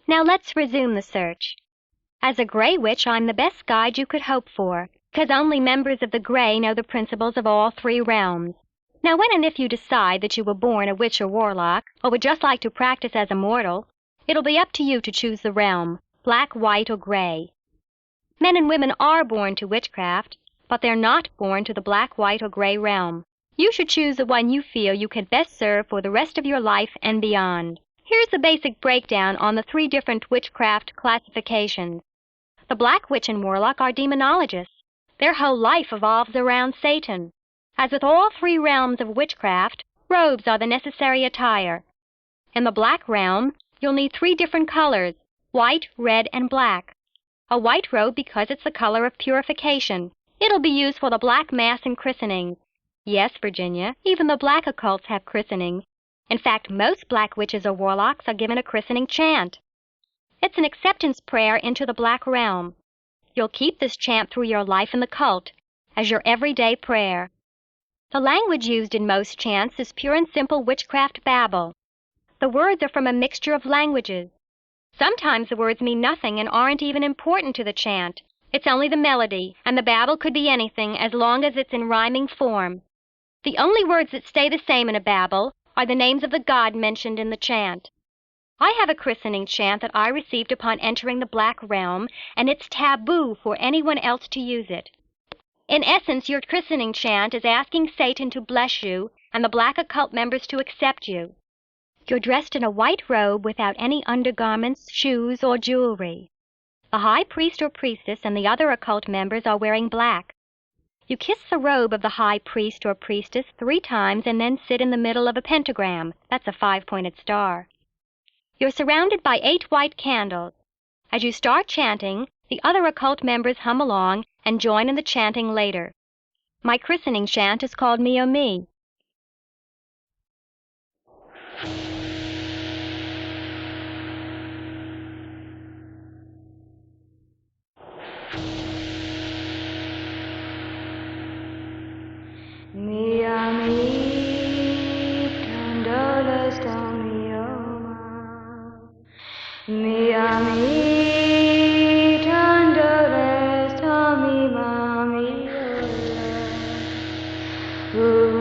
Now let's resume the search. As a Gray Witch, I'm the best guide you could hope for, because only members of the Gray know the principles of all three realms. Now when and if you decide that you were born a witch or warlock, or would just like to practice as a mortal, it'll be up to you to choose the realm, black, white, or gray. Men and women are born to witchcraft, but they're not born to the black, white, or gray realm. You should choose the one you feel you can best serve for the rest of your life and beyond. Here's the basic breakdown on the 3 different witchcraft classifications. The Black Witch and Warlock are demonologists. Their whole life evolves around Satan. As with all 3 realms of witchcraft, robes are the necessary attire. In the black realm, you'll need 3 different colors, white, red, and black. A white robe because it's the color of purification. It'll be used for the black mass and christenings. Yes, Virginia, even the black occults have christenings. In fact, most black witches or warlocks are given a christening chant. It's an acceptance prayer into the black realm. You'll keep this chant through your life in the cult, as your everyday prayer. The language used in most chants is pure and simple witchcraft babble. The words are from a mixture of languages. Sometimes the words mean nothing and aren't even important to the chant. It's only the melody, and the babble could be anything as long as it's in rhyming form. The only words that stay the same in a babble are the names of the god mentioned in the chant. I have a christening chant that I received upon entering the black realm, and it's taboo for anyone else to use it. In essence, your christening chant is asking Satan to bless you and the black occult members to accept you. You're dressed in a white robe without any undergarments, shoes, or jewelry. The high priest or priestess and the other occult members are wearing black. You kiss the robe of the high priest or priestess 3 times and then sit in the middle of a pentagram. That's a 5-pointed star. You're surrounded by 8 white candles. As you start chanting, the other occult members hum along and join in the chanting later. My christening chant is called Me O Me. Mia mi tandole sta mia Mia mi tandole sta mi mami Ooh.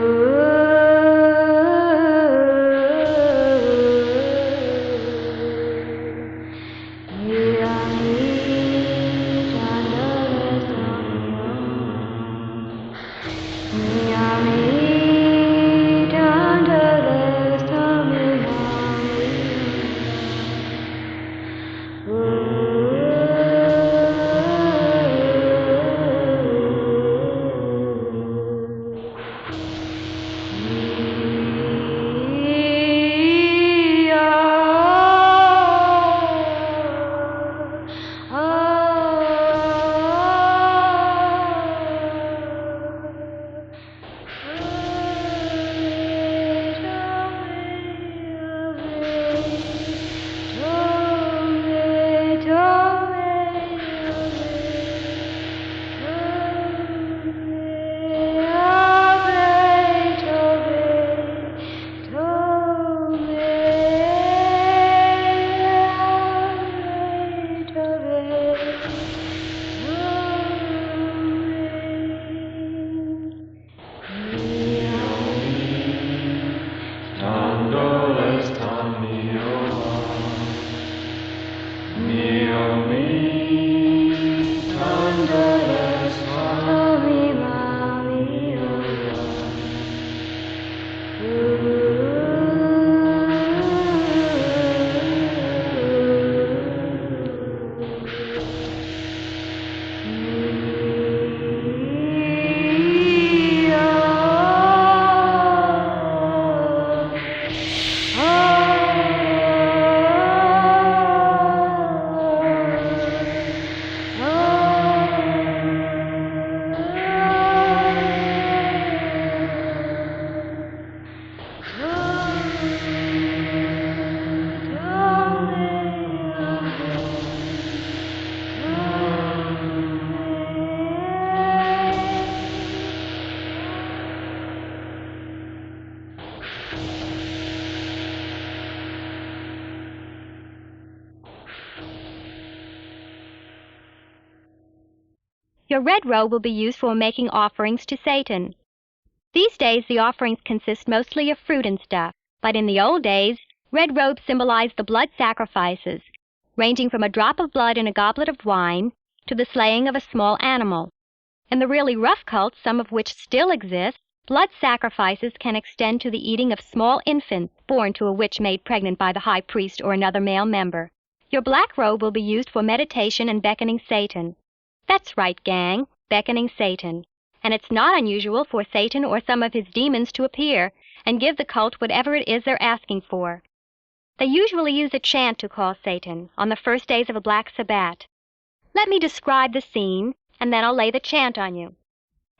Your red robe will be used for making offerings to Satan. These days, the offerings consist mostly of fruit and stuff, but in the old days, red robes symbolized the blood sacrifices, ranging from a drop of blood in a goblet of wine to the slaying of a small animal. In the really rough cults, some of which still exist, blood sacrifices can extend to the eating of small infants born to a witch made pregnant by the high priest or another male member. Your black robe will be used for meditation and beckoning Satan. That's right, gang, beckoning Satan. And it's not unusual for Satan or some of his demons to appear and give the cult whatever it is they're asking for. They usually use a chant to call Satan on the first days of a black Sabbat. Let me describe the scene, and then I'll lay the chant on you.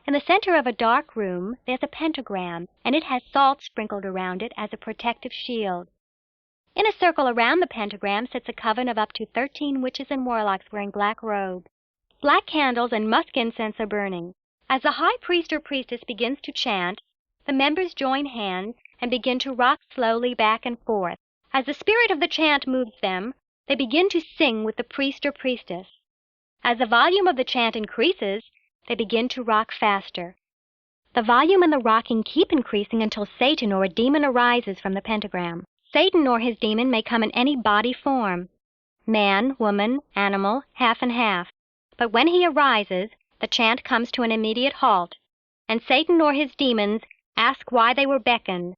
In the center of a dark room, there's a pentagram, and it has salt sprinkled around it as a protective shield. In a circle around the pentagram sits a coven of up to 13 witches and warlocks wearing black robes. Black candles and musk incense are burning. As the high priest or priestess begins to chant, the members join hands and begin to rock slowly back and forth. As the spirit of the chant moves them, they begin to sing with the priest or priestess. As the volume of the chant increases, they begin to rock faster. The volume and the rocking keep increasing until Satan or a demon arises from the pentagram. Satan or his demon may come in any body form, man, woman, animal, half and half. But when he arises, the chant comes to an immediate halt, and Satan or his demons ask why they were beckoned.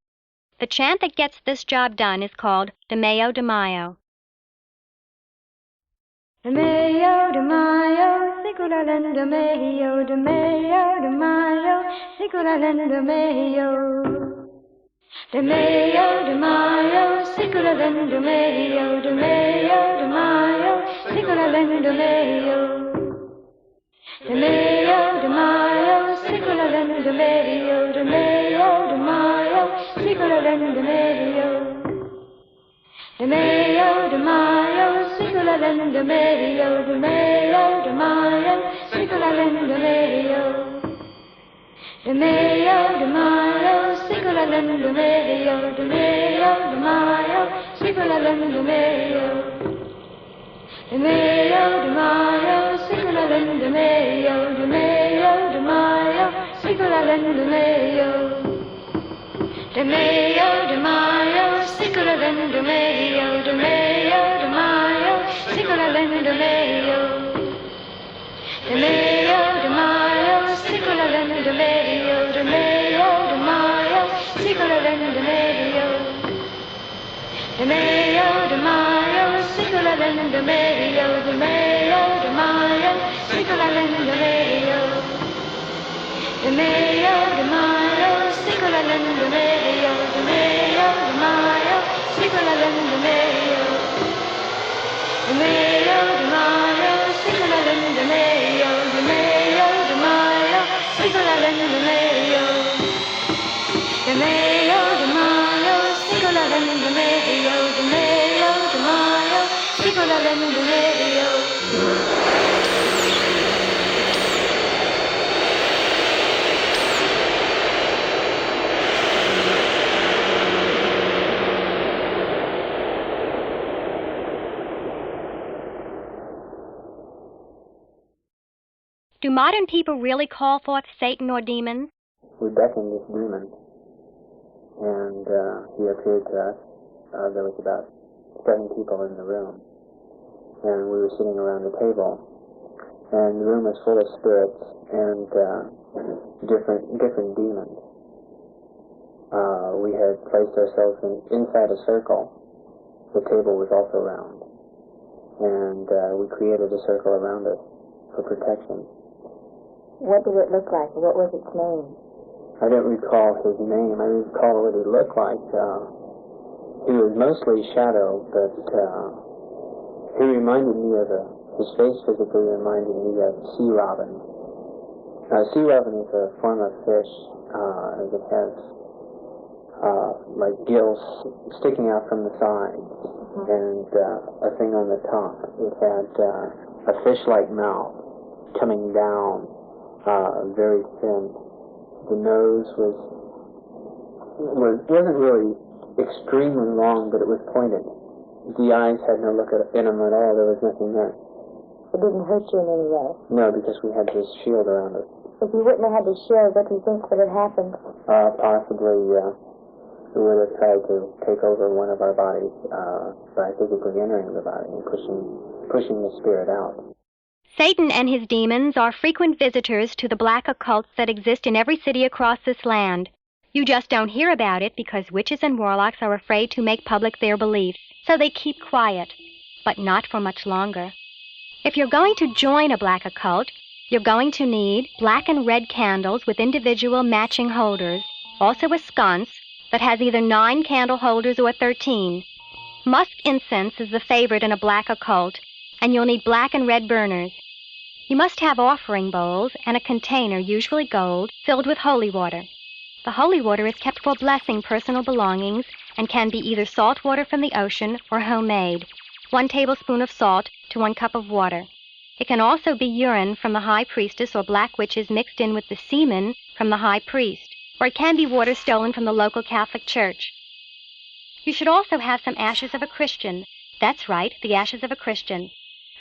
The chant that gets this job done is called De Mayo De Mayo. De Mayo, De Mayo, Siculalen, De Mayo, De Mayo, De Mayo, Siculalen, De Mayo. De Mayo, De Mayo, Siculalen, De Mayo, De Mayo, De Mayo, Siculalen, De Mayo. De Mayo, De Mayo, Siculalen, De Mayo, De Mayo, De Mayo, Siculalen, De Mayo. De Mayo, De Mayo, Siculalen, De Mayo, De Mayo, De Mayo, Siculalen, De Mayo. De Mayo, De Mayo, Siculalen, De Mayo, De Mayo, De Mayo, Siculalen, De Mayo. De Mayo, De Mayo, Siculalen, De Mayo, De Mayo, De Mayo, Siculalen, De Mayo. De Mayo, De Mayo, Siculalen, De Mayo, De Mayo, De Mayo, Siculalen, De Mayo. De Mayo, De Mayo, Siculalen, De Mayo, De Mayo, De Mayo, Siculalen, De Mayo. De Mayo, De Mayo, Siculalen, De Mayo, De Mayo, De Mayo, Siculalen, De Mayo. De Mayo, De Mayo, Siculalen, De Mayo, De Mayo, De Mayo, Siculalen, De Mayo. De Mayo, De Mayo, Siculalen, De Mayo, De Mayo, De Mayo, Siculalen, De Mayo. De Mayo, De Mayo, Siculalen, De Mayo, De Mayo, De Mayo, Siculalen, De Mayo. Do modern people really call forth Satan or demons? We beckoned this demon, and he appeared to us. There was about 7 people in the room, and we were sitting around the table, and the room was full of spirits and different demons. We had placed ourselves inside a circle. The table was also round, and we created a circle around it for protection. What did it look like? What was its name? I don't recall his name. I recall what he looked like. He was mostly shadow, but he reminded me of his face physically reminded me of sea robin. Sea robin is a form of fish that has like gills sticking out from the sides and a thing on the top. It had a fish-like mouth coming down, very thin. The nose wasn't really extremely long, but it was pointed. The eyes had no look in them at all. There was nothing there. It didn't hurt you in any way? No, because we had this shield around us. If you wouldn't have had the shield, what do you think would have happened? Possibly, we would have tried to take over one of our bodies by physically entering the body and pushing the spirit out. Satan and his demons are frequent visitors to the black occults that exist in every city across this land. You just don't hear about it because witches and warlocks are afraid to make public their beliefs, so they keep quiet, but not for much longer. If you're going to join a black occult, you're going to need black and red candles with individual matching holders, also a sconce that has either 9 candle holders or 13. Musk incense is the favorite in a black occult, and you'll need black and red burners. You must have offering bowls and a container, usually gold, filled with holy water. The holy water is kept for blessing personal belongings and can be either salt water from the ocean or homemade, 1 tablespoon of salt to 1 cup of water. It can also be urine from the high priestess or black witches mixed in with the semen from the high priest, or it can be water stolen from the local Catholic Church. You should also have some ashes of a Christian. That's right, the ashes of a Christian.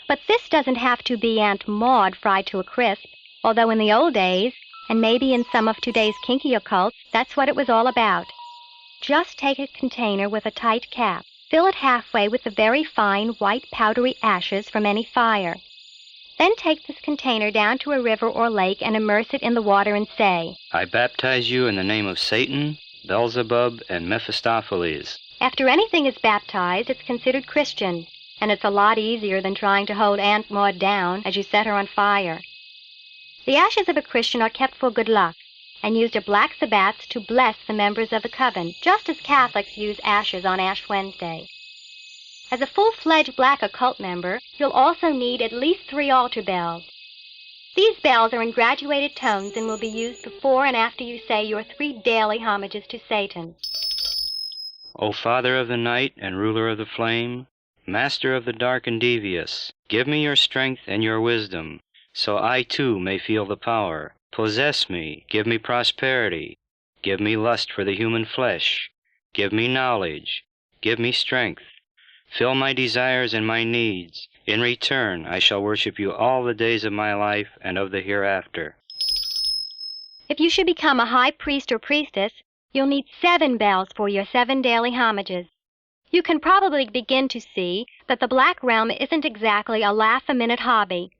But this doesn't have to be Aunt Maud fried to a crisp, although in the old days, and maybe in some of today's kinky occults, that's what it was all about. Just take a container with a tight cap. Fill it halfway with the very fine, white, powdery ashes from any fire. Then take this container down to a river or lake and immerse it in the water and say, I baptize you in the name of Satan, Beelzebub, and Mephistopheles. After anything is baptized, it's considered Christian, and it's a lot easier than trying to hold Aunt Maud down as you set her on fire. The ashes of a Christian are kept for good luck, and used at black sabbats to bless the members of the coven, just as Catholics use ashes on Ash Wednesday. As a full-fledged black occult member, you'll also need at least 3 altar bells. These bells are in graduated tones and will be used before and after you say your 3 daily homages to Satan. O Father of the night and ruler of the flame, Master of the dark and devious, give me your strength and your wisdom, so I too may feel the power. Possess me, give me prosperity, give me lust for the human flesh, give me knowledge, give me strength. Fill my desires and my needs. In return, I shall worship you all the days of my life and of the hereafter. If you should become a high priest or priestess, you'll need 7 bells for your 7 daily homages. You can probably begin to see that the black realm isn't exactly a laugh-a-minute hobby.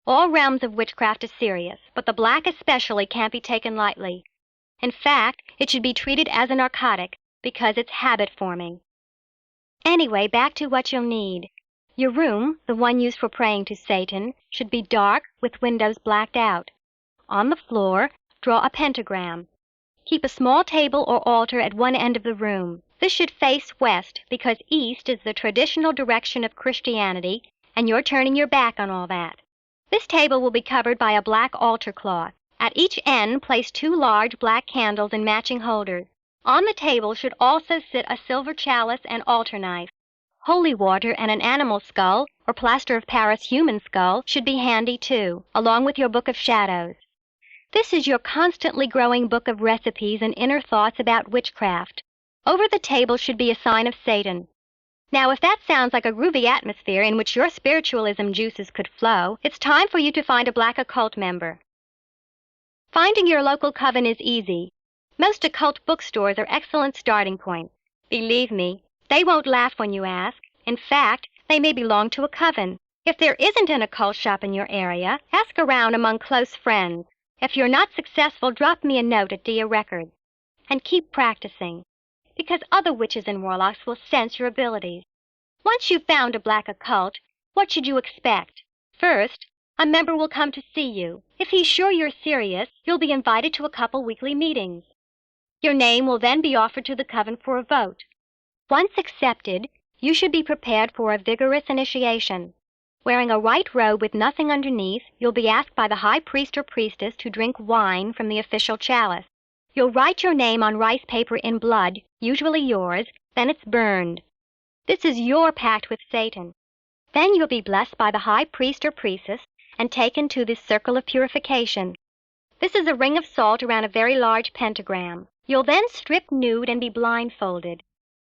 All realms of witchcraft are serious, but the black especially can't be taken lightly. In fact, it should be treated as a narcotic because it's habit-forming. Anyway, back to what you'll need. Your room, the one used for praying to Satan, should be dark with windows blacked out. On the floor, draw a pentagram. Keep a small table or altar at one end of the room. This should face west because east is the traditional direction of Christianity, and you're turning your back on all that. This table will be covered by a black altar cloth. At each end, place 2 large black candles in matching holders. On the table should also sit a silver chalice and altar knife. Holy water and an animal skull, or plaster of Paris human skull, should be handy too, along with your book of shadows. This is your constantly growing book of recipes and inner thoughts about witchcraft. Over the table should be a sign of Satan. Now, if that sounds like a groovy atmosphere in which your spiritualism juices could flow, it's time for you to find a black occult member. Finding your local coven is easy. Most occult bookstores are excellent starting points. Believe me, they won't laugh when you ask. In fact, they may belong to a coven. If there isn't an occult shop in your area, ask around among close friends. If you're not successful, drop me a note at Dia Records. And keep practicing, because other witches and warlocks will sense your abilities. Once you've found a black occult, what should you expect? First, a member will come to see you. If he's sure you're serious, you'll be invited to a couple weekly meetings. Your name will then be offered to the coven for a vote. Once accepted, you should be prepared for a vigorous initiation. Wearing a white robe with nothing underneath, you'll be asked by the high priest or priestess to drink wine from the official chalice. You'll write your name on rice paper in blood, usually yours, then it's burned. This is your pact with Satan. Then you'll be blessed by the high priest or priestess and taken to this circle of purification. This is a ring of salt around a very large pentagram. You'll then strip nude and be blindfolded.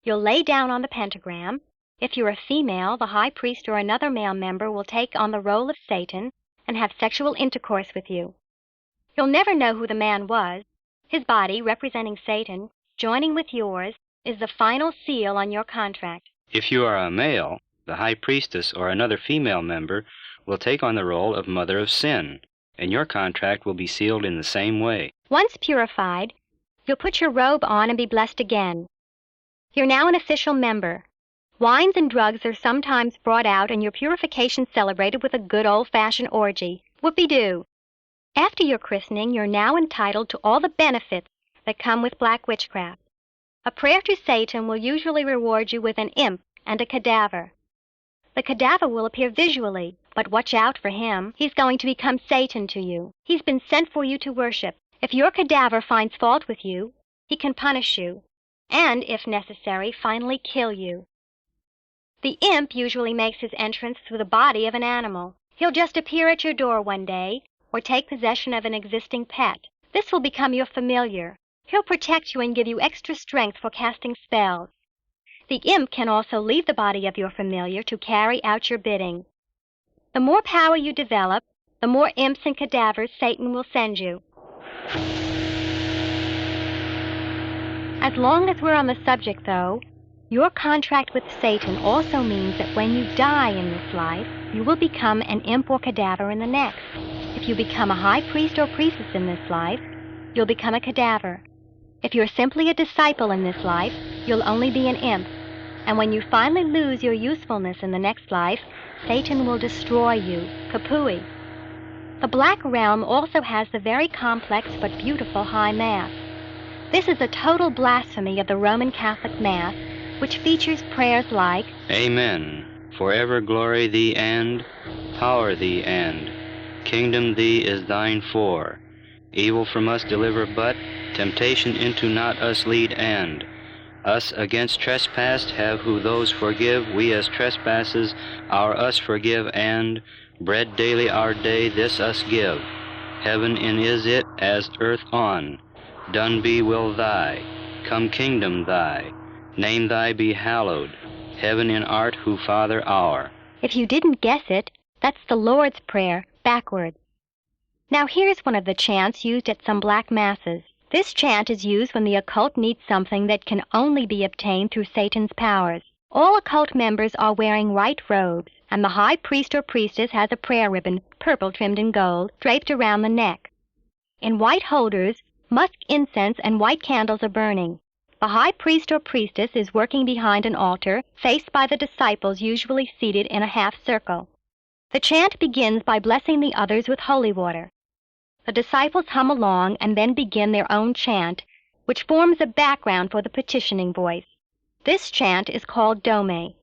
You'll lay down on the pentagram. If you're a female, the high priest or another male member will take on the role of Satan and have sexual intercourse with you. You'll never know who the man was. His body, representing Satan, joining with yours, is the final seal on your contract. If you are a male, the high priestess or another female member will take on the role of mother of sin, and your contract will be sealed in the same way. Once purified, you'll put your robe on and be blessed again. You're now an official member. Wines and drugs are sometimes brought out and your purification celebrated with a good old-fashioned orgy. Whoopee-doo. After your christening, you're now entitled to all the benefits that come with black witchcraft. A prayer to Satan will usually reward you with an imp and a cadaver. The cadaver will appear visually, but watch out for him. He's going to become Satan to you. He's been sent for you to worship. If your cadaver finds fault with you, he can punish you, and, if necessary, finally kill you. The imp usually makes his entrance through the body of an animal. He'll just appear at your door one day, or take possession of an existing pet. This will become your familiar. He'll protect you and give you extra strength for casting spells. The imp can also leave the body of your familiar to carry out your bidding. The more power you develop, the more imps and cadavers Satan will send you. As long as we're on the subject, though, your contract with Satan also means that when you die in this life, you will become an imp or cadaver in the next. If you become a high priest or priestess in this life, you'll become a cadaver. If you're simply a disciple in this life, you'll only be an imp. And when you finally lose your usefulness in the next life, Satan will destroy you. Kapooey. The Black Realm also has the very complex but beautiful High Mass. This is a total blasphemy of the Roman Catholic Mass, which features prayers like, Amen. Forever glory thee and power thee and kingdom thee is thine for. Evil from us deliver but temptation into not us lead and us against trespass have who those forgive, we as trespasses our us forgive and bread daily our day this us give. Heaven in is it as earth on. Done be will thy, come kingdom thy, name thy be hallowed, heaven in art who Father our. If you didn't guess it, that's the Lord's Prayer, backwards. Now here's one of the chants used at some black masses. This chant is used when the occult needs something that can only be obtained through Satan's powers. All occult members are wearing white robes, and the high priest or priestess has a prayer ribbon, purple trimmed in gold, draped around the neck. In white holders, musk incense and white candles are burning. The high priest or priestess is working behind an altar, faced by the disciples usually seated in a half circle. The chant begins by blessing the others with holy water. The disciples hum along and then begin their own chant, which forms a background for the petitioning voice. This chant is called Dome.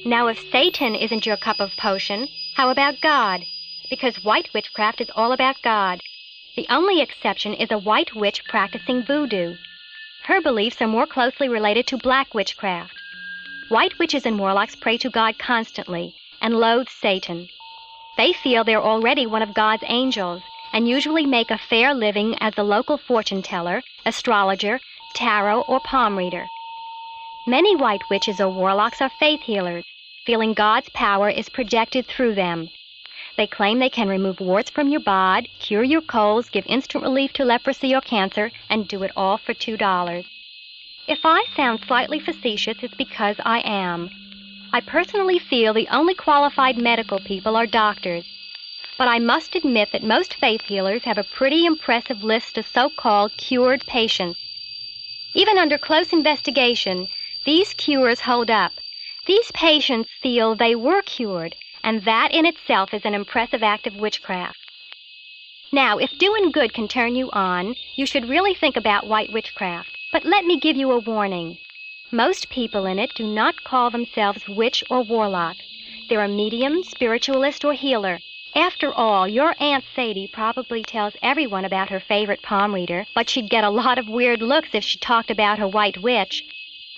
Now, if Satan isn't your cup of potion, how about God? Because white witchcraft is all about God. The only exception is a white witch practicing voodoo. Her beliefs are more closely related to black witchcraft. White witches and warlocks pray to God constantly and loathe Satan. They feel they're already one of God's angels and usually make a fair living as the local fortune teller, astrologer, tarot, or palm reader. Many white witches or warlocks are faith healers, feeling God's power is projected through them. They claim they can remove warts from your bod, cure your colds, give instant relief to leprosy or cancer, and do it all for $2. If I sound slightly facetious, it's because I am. I personally feel the only qualified medical people are doctors. But I must admit that most faith healers have a pretty impressive list of so-called cured patients. Even under close investigation, these cures hold up. These patients feel they were cured, and that in itself is an impressive act of witchcraft. Now, if doing good can turn you on, you should really think about white witchcraft. But let me give you a warning. Most people in it do not call themselves witch or warlock. They're a medium, spiritualist, or healer. After all, your Aunt Sadie probably tells everyone about her favorite palm reader, but she'd get a lot of weird looks if she talked about her white witch.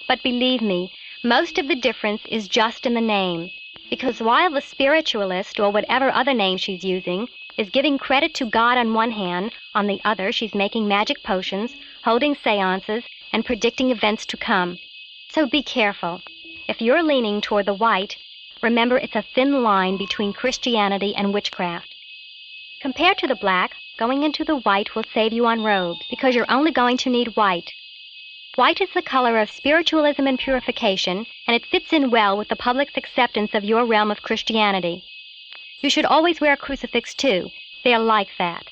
But believe me, most of the difference is just in the name. Because while the spiritualist, or whatever other name she's using, is giving credit to God on one hand, on the other she's making magic potions, holding seances, and predicting events to come. So be careful. If you're leaning toward the white, remember it's a thin line between Christianity and witchcraft. Compared to the black, going into the white will save you on robes, because you're only going to need white. White is the color of spiritualism and purification, and it fits in well with the public's acceptance of your realm of Christianity. You should always wear a crucifix, too. They are like that.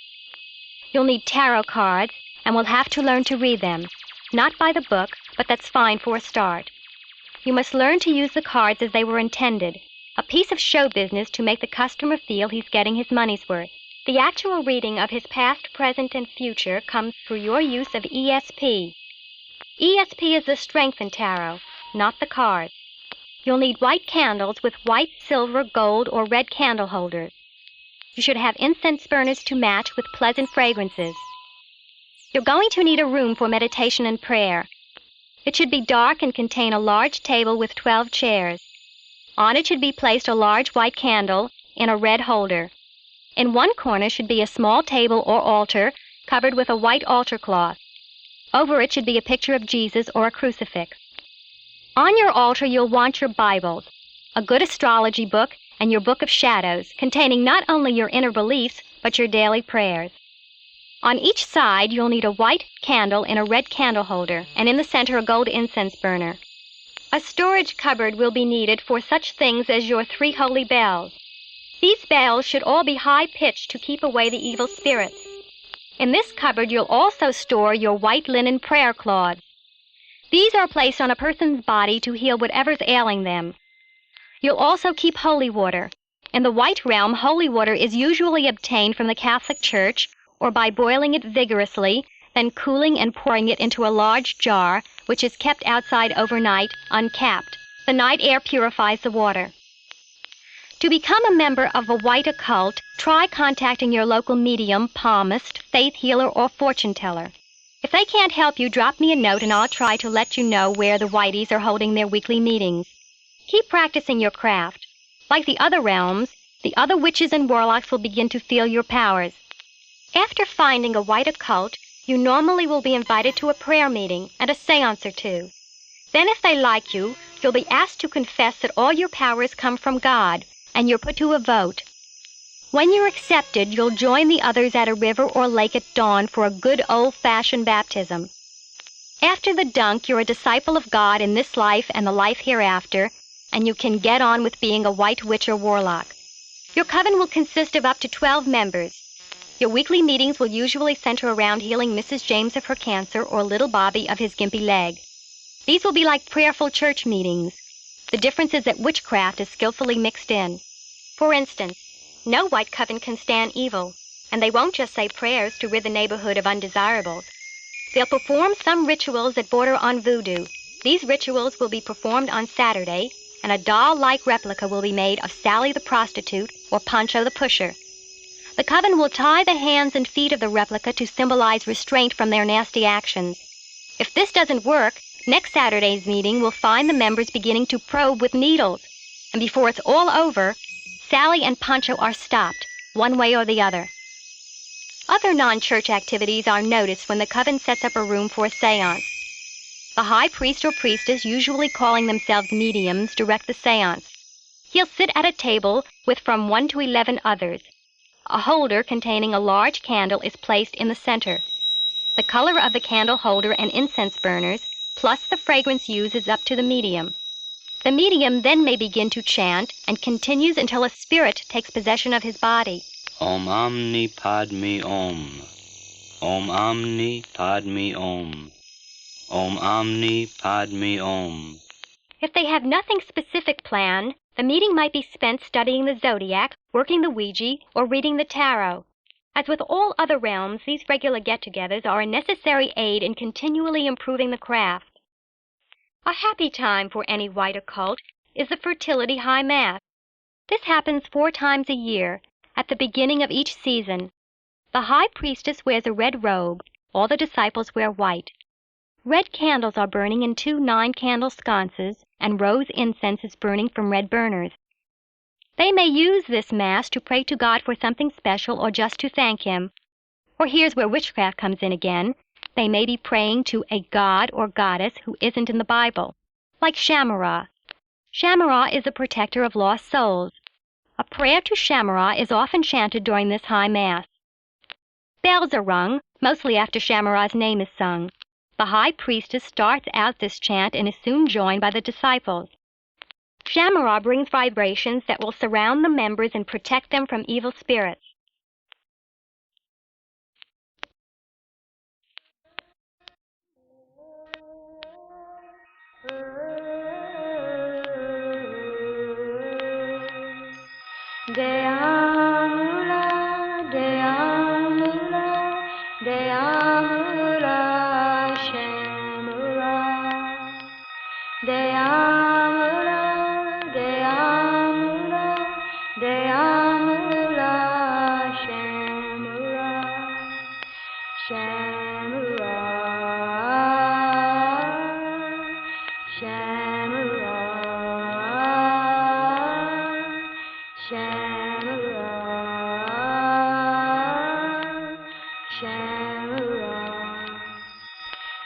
You'll need tarot cards, and will have to learn to read them. Not by the book, but that's fine for a start. You must learn to use the cards as they were intended, a piece of show business to make the customer feel he's getting his money's worth. The actual reading of his past, present, and future comes through your use of ESP. ESP is the strength in tarot, not the cards. You'll need white candles with white, silver, gold, or red candle holders. You should have incense burners to match with pleasant fragrances. You're going to need a room for meditation and prayer. It should be dark and contain a large table with 12 chairs. On it should be placed a large white candle in a red holder. In one corner should be a small table or altar covered with a white altar cloth. Over it should be a picture of Jesus or a crucifix. On your altar you'll want your Bibles, a good astrology book, and your book of shadows, containing not only your inner beliefs, but your daily prayers. On each side you'll need a white candle in a red candle holder, and in the center a gold incense burner. A storage cupboard will be needed for such things as your 3 holy bells. These bells should all be high-pitched to keep away the evil spirits. In this cupboard you'll also store your white linen prayer cloths. These are placed on a person's body to heal whatever's ailing them. You'll also keep holy water. In the white realm, holy water is usually obtained from the Catholic Church or by boiling it vigorously, then cooling and pouring it into a large jar, which is kept outside overnight, uncapped. The night air purifies the water. To become a member of a white occult, try contacting your local medium, palmist, faith healer, or fortune teller. If they can't help you, drop me a note and I'll try to let you know where the whiteys are holding their weekly meetings. Keep practicing your craft. Like the other realms, the other witches and warlocks will begin to feel your powers. After finding a white occult, you normally will be invited to a prayer meeting and a seance or two. Then if they like you, you'll be asked to confess that all your powers come from God, and you're put to a vote. When you're accepted, you'll join the others at a river or lake at dawn for a good old-fashioned baptism. After the dunk, you're a disciple of God in this life and the life hereafter, and you can get on with being a white witch or warlock. Your coven will consist of up to 12 members. Your weekly meetings will usually center around healing Mrs. James of her cancer or little Bobby of his gimpy leg. These will be like prayerful church meetings. The difference is that witchcraft is skillfully mixed in. For instance, no white coven can stand evil, and they won't just say prayers to rid the neighborhood of undesirables. They'll perform some rituals that border on voodoo. These rituals will be performed on Saturday, and a doll-like replica will be made of Sally the prostitute or Pancho the pusher. The coven will tie the hands and feet of the replica to symbolize restraint from their nasty actions. If this doesn't work, next Saturday's meeting will find the members beginning to probe with needles, and before it's all over, Sally and Pancho are stopped, one way or the other. Other non-church activities are noticed when the coven sets up a room for a seance. The high priest or priestess, usually calling themselves mediums, direct the seance. He'll sit at a table with from 1 to 11 others. A holder containing a large candle is placed in the center. The color of the candle holder and incense burners, plus the fragrance used, is up to the medium. The medium then may begin to chant and continues until a spirit takes possession of his body. Om Omni Padme Om. Om Omni Padme Om. Om Omni Padme Om. If they have nothing specific planned, the meeting might be spent studying the zodiac, working the Ouija, or reading the tarot. As with all other realms, these regular get-togethers are a necessary aid in continually improving the craft. A happy time for any white occult is the Fertility High Mass. This happens 4 times a year, at the beginning of each season. The high priestess wears a red robe. All the disciples wear white. Red candles are burning in 2 9-candle sconces, and rose incense is burning from red burners. They may use this Mass to pray to God for something special or just to thank Him. Or here's where witchcraft comes in again. They may be praying to a god or goddess who isn't in the Bible, like Shamara. Shamara is a protector of lost souls. A prayer to Shamara is often chanted during this high Mass. Bells are rung, mostly after Shamara's name is sung. The high priestess starts out this chant and is soon joined by the disciples. Shamara brings vibrations that will surround the members and protect them from evil spirits. Deamula, Deamula, Deamula, Shamura. Deamula, Deamula, Deamula, Shamura. Shamura, Shamura, Shamura, Shamura.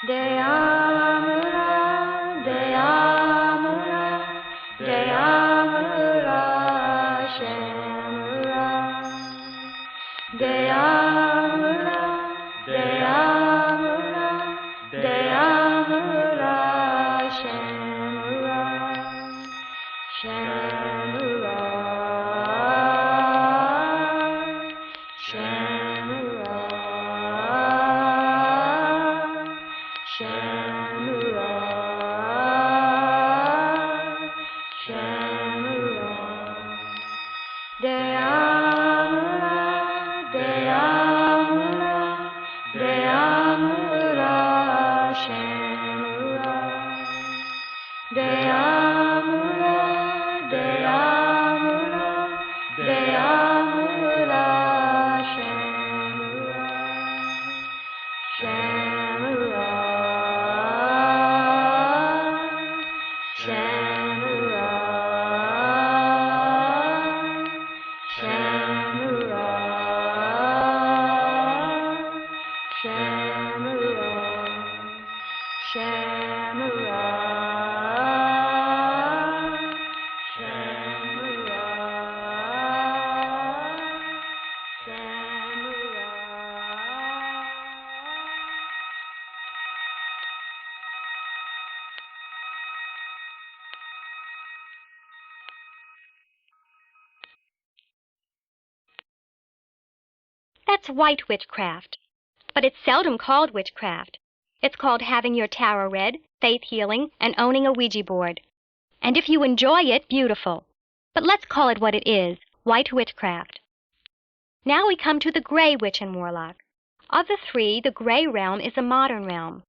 Deamura, Deamura, Deamura, Shamura. Deamura, Deamura, Deamura, Shamura. Shamura, Shamura, Shamura, Shamura. Deamura, Deamura, Deamura, Shamura. Deamura, Deamura, Deamura, Shamura. Shamura, Shamura, Shamura, Shamura, Shamura, Shamura, Shamura. That's white witchcraft. But it's seldom called witchcraft. It's called having your tarot read, faith healing, and owning a Ouija board. And if you enjoy it, beautiful. But let's call it what it is, white witchcraft. Now we come to the gray witch and warlock. Of the 3, the gray realm is a modern realm.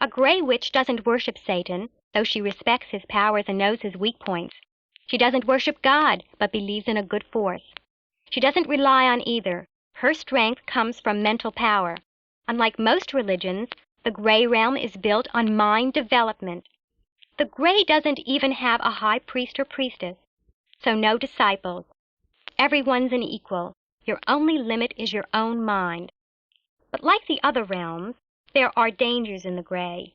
A gray witch doesn't worship Satan, though she respects his powers and knows his weak points. She doesn't worship God, but believes in a good force. She doesn't rely on either. Her strength comes from mental power. Unlike most religions, the gray realm is built on mind development. The gray doesn't even have a high priest or priestess, so no disciples. Everyone's an equal. Your only limit is your own mind. But like the other realms, there are dangers in the gray.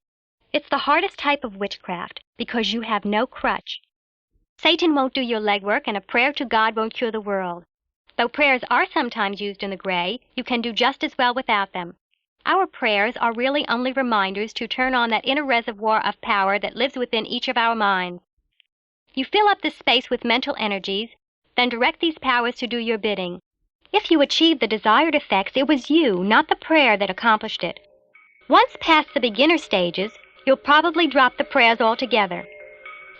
It's the hardest type of witchcraft because you have no crutch. Satan won't do your legwork, and a prayer to God won't cure the world. Though prayers are sometimes used in the gray, you can do just as well without them. Our prayers are really only reminders to turn on that inner reservoir of power that lives within each of our minds. You fill up this space with mental energies, then direct these powers to do your bidding. If you achieve the desired effects, it was you, not the prayer, that accomplished it. Once past the beginner stages, you'll probably drop the prayers altogether.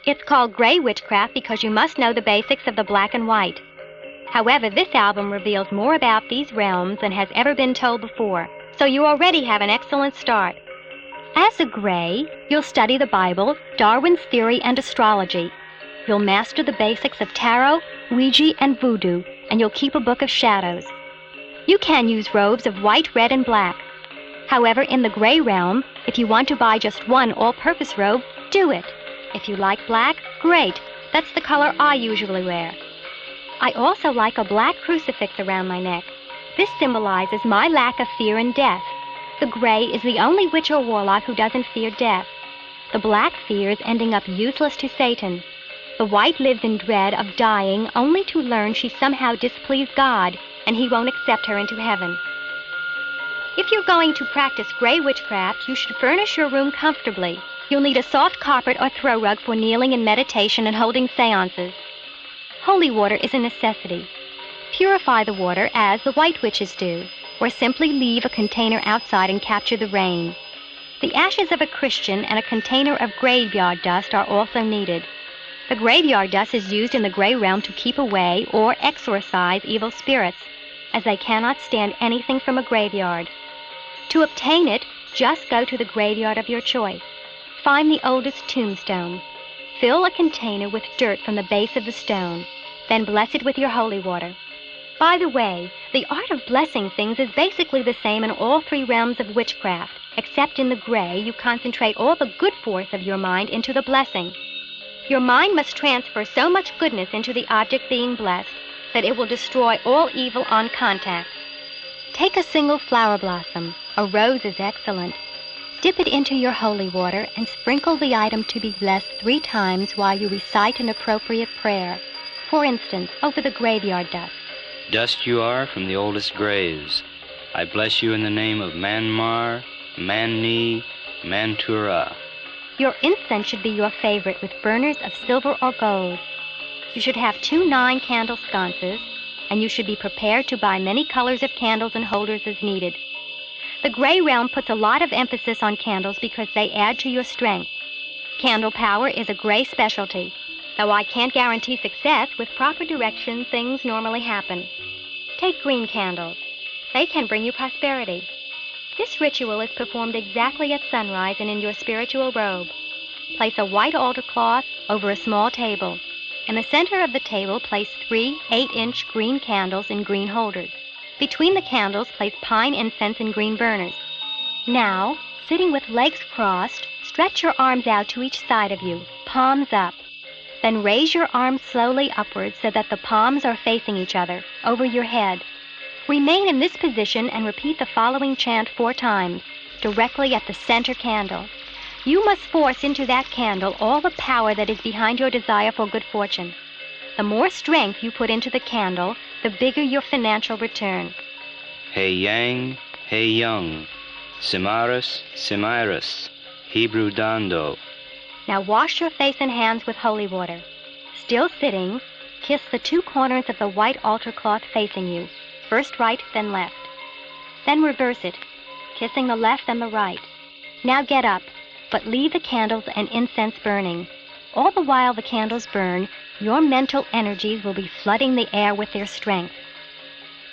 It's called gray witchcraft because you must know the basics of the black and white. However, this album reveals more about these realms than has ever been told before, so you already have an excellent start. As a gray, you'll study the Bible, Darwin's theory, and astrology. You'll master the basics of tarot, Ouija, and voodoo, and you'll keep a book of shadows. You can use robes of white, red, and black. However, in the gray realm, if you want to buy just one all-purpose robe, do it. If you like black, great. That's the color I usually wear. I also like a black crucifix around my neck. This symbolizes my lack of fear and death. The gray is the only witch or warlock who doesn't fear death. The black fears ending up useless to Satan. The white lives in dread of dying only to learn she somehow displeased God and he won't accept her into heaven. If you're going to practice gray witchcraft, you should furnish your room comfortably. You'll need a soft carpet or throw rug for kneeling in meditation and holding seances. Holy water is a necessity. Purify the water as the white witches do, or simply leave a container outside and capture the rain. The ashes of a Christian and a container of graveyard dust are also needed. The graveyard dust is used in the gray realm to keep away or exorcise evil spirits, as they cannot stand anything from a graveyard. To obtain it, just go to the graveyard of your choice. Find the oldest tombstone. Fill a container with dirt from the base of the stone. Then bless it with your holy water. By the way, the art of blessing things is basically the same in all three realms of witchcraft, except in the gray you concentrate all the good force of your mind into the blessing. Your mind must transfer so much goodness into the object being blessed that it will destroy all evil on contact. Take a single flower blossom. A rose is excellent. Dip it into your holy water and sprinkle the item to be blessed 3 times while you recite an appropriate prayer. For instance, over the graveyard dust. Dust you are from the oldest graves. I bless you in the name of Manmar, Manni, Mantura. Your incense should be your favorite with burners of silver or gold. You should have 2 9-candle sconces, and you should be prepared to buy many colors of candles and holders as needed. The gray realm puts a lot of emphasis on candles because they add to your strength. Candle power is a gray specialty. Though I can't guarantee success, with proper direction, things normally happen. Take green candles. They can bring you prosperity. This ritual is performed exactly at sunrise and in your spiritual robe. Place a white altar cloth over a small table. In the center of the table, place 3 8-inch green candles in green holders. Between the candles, place pine incense in green burners. Now, sitting with legs crossed, stretch your arms out to each side of you, palms up. Then raise your arms slowly upwards so that the palms are facing each other, over your head. Remain in this position and repeat the following chant 4 times, directly at the center candle. You must force into that candle all the power that is behind your desire for good fortune. The more strength you put into the candle, the bigger your financial return. Hey Yang, Hey Young, Simaris, Simiris, Hebrew Dando. Now wash your face and hands with holy water. Still sitting, kiss the 2 corners of the white altar cloth facing you, first right, then left. Then reverse it, kissing the left and the right. Now get up, but leave the candles and incense burning. All the while the candles burn, your mental energies will be flooding the air with their strength.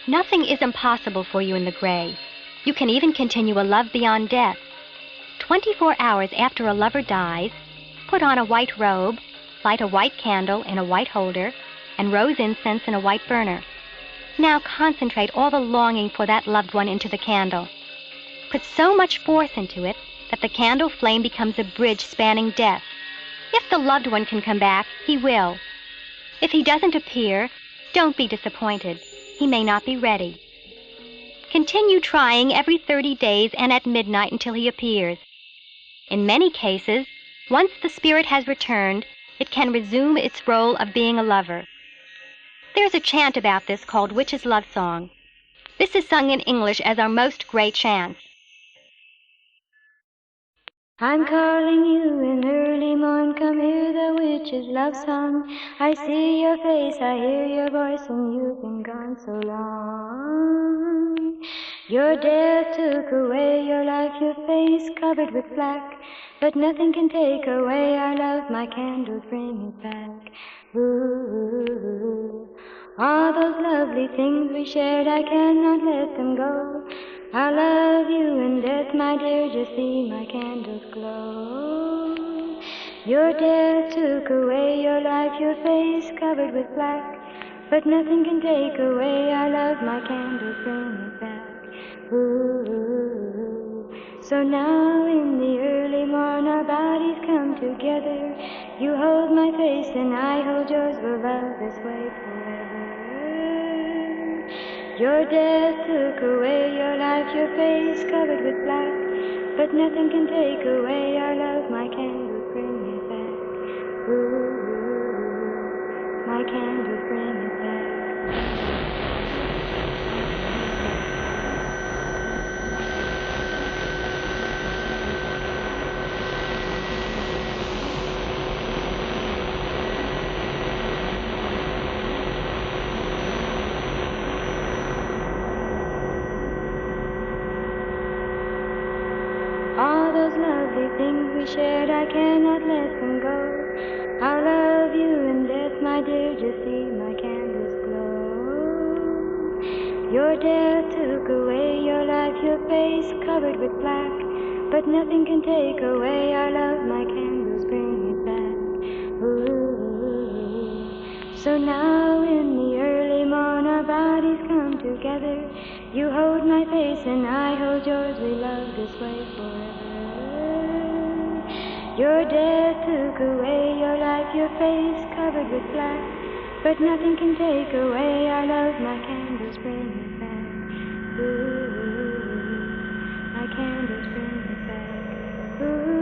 Nothing is impossible for you in the gray. You can even continue a love beyond death. 24 hours after a lover dies, Put on a white robe, light a white candle in a white holder, and rose incense in a white burner. Now concentrate all the longing for that loved one into the candle. Put so much force into it that the candle flame becomes a bridge spanning death. If the loved one can come back, he will. If he doesn't appear, don't be disappointed. He may not be ready. Continue trying every 30 days and at midnight until he appears. In many cases, once the spirit has returned, it can resume its role of being a lover. There's a chant about this called Witch's Love Song. This is sung in English as our most great chant. I'm calling you in early morn, come hear the witch's love song. I see your face, I hear your voice, and you've been gone so long. Your death took away your life, your face covered with black, but nothing can take away our love, my candles bring it back. Ooh, all those lovely things we shared, I cannot let them go. I love you in death, my dear, just see my candles glow. Your death took away your life, your face covered with black, but nothing can take away our love, my candles bring it back. Ooh, so now in the early morn our bodies come together. You hold my face and I hold yours, we'll love this way forever. Your death took away your life, your face covered with black, but nothing can take away our love, my candles bring it back. Ooh, my candles bring it back. All those lovely things we shared, I cannot let them go. I love you in death, my dear, just see my candles glow. Your death took away your life, your face covered with black, but nothing can take away our love, my candles bring it back. Ooh, so now in the early morn our bodies come together. You hold my face and I hold yours, we love this way forever. Your death took away your life, your face covered with black, but nothing can take away our love, my candles bring it back. Ooh, my candles bring it back. Ooh.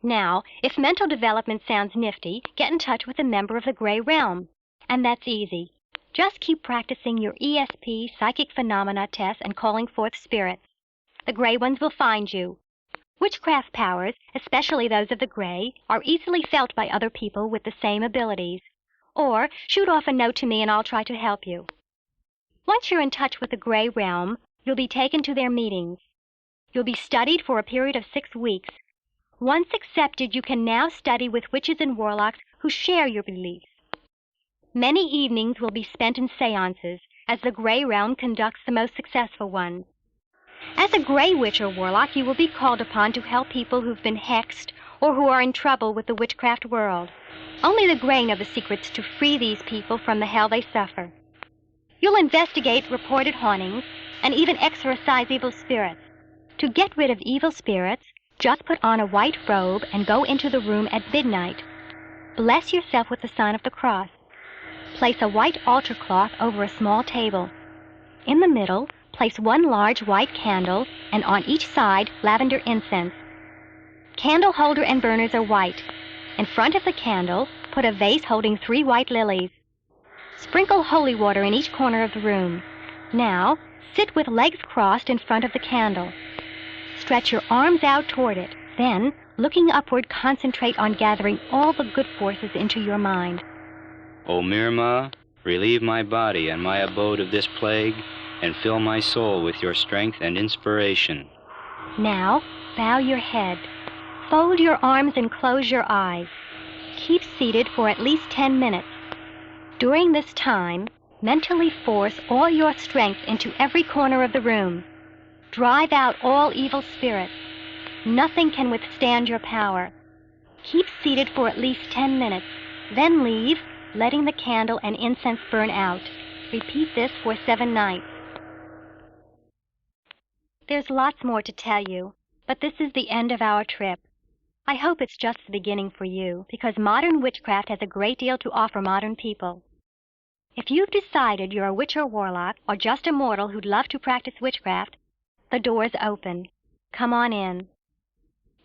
Now, if mental development sounds nifty, get in touch with a member of the Gray Realm. And that's easy. Just keep practicing your ESP, psychic phenomena tests, and calling forth spirits. The Gray ones will find you. Witchcraft powers, especially those of the Gray, are easily felt by other people with the same abilities. Or shoot off a note to me and I'll try to help you. Once you're in touch with the Gray Realm, you'll be taken to their meetings. You'll be studied for a period of 6 weeks. Once accepted, you can now study with witches and warlocks who share your beliefs. Many evenings will be spent in seances, as the Gray Realm conducts the most successful ones. As a Gray witch or warlock, you will be called upon to help people who've been hexed or who are in trouble with the witchcraft world. Only the Gray know the secrets to free these people from the hell they suffer. You'll investigate reported hauntings and even exorcise evil spirits. To get rid of evil spirits, just put on a white robe and go into the room at midnight. Bless yourself with the sign of the cross. Place a white altar cloth over a small table. In the middle, place one large white candle, and on each side, lavender incense. Candle holder and burners are white. In front of the candle, put a vase holding 3 white lilies. Sprinkle holy water in each corner of the room. Now, sit with legs crossed in front of the candle. Stretch your arms out toward it. Then, looking upward, concentrate on gathering all the good forces into your mind. O Mirma, relieve my body and my abode of this plague, and fill my soul with your strength and inspiration. Now, bow your head, fold your arms and close your eyes. Keep seated for at least 10 minutes. During this time, mentally force all your strength into every corner of the room. Drive out all evil spirits. Nothing can withstand your power. Keep seated for at least 10 minutes, then leave, letting the candle and incense burn out. Repeat this for 7 nights. There's lots more to tell you, but this is the end of our trip. I hope it's just the beginning for you, because modern witchcraft has a great deal to offer modern people. If you've decided you're a witch or warlock, or just a mortal who'd love to practice witchcraft, the door's open. Come on in.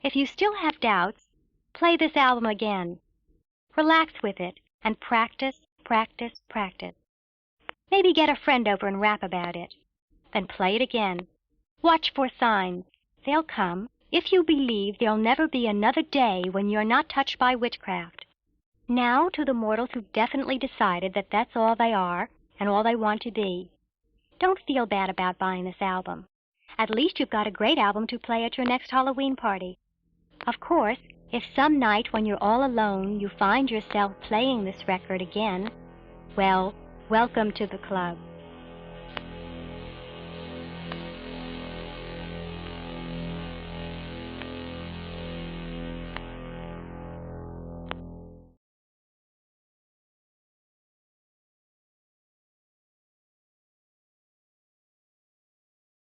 If you still have doubts, play this album again. Relax with it, and practice, practice, practice. Maybe get a friend over and rap about it. Then play it again. Watch for signs. They'll come. If you believe there'll never be another day when you're not touched by witchcraft. Now to the mortals who've definitely decided that that's all they are and all they want to be. Don't feel bad about buying this album. At least you've got a great album to play at your next Halloween party. Of course, if some night when you're all alone you find yourself playing this record again, well, welcome to the club.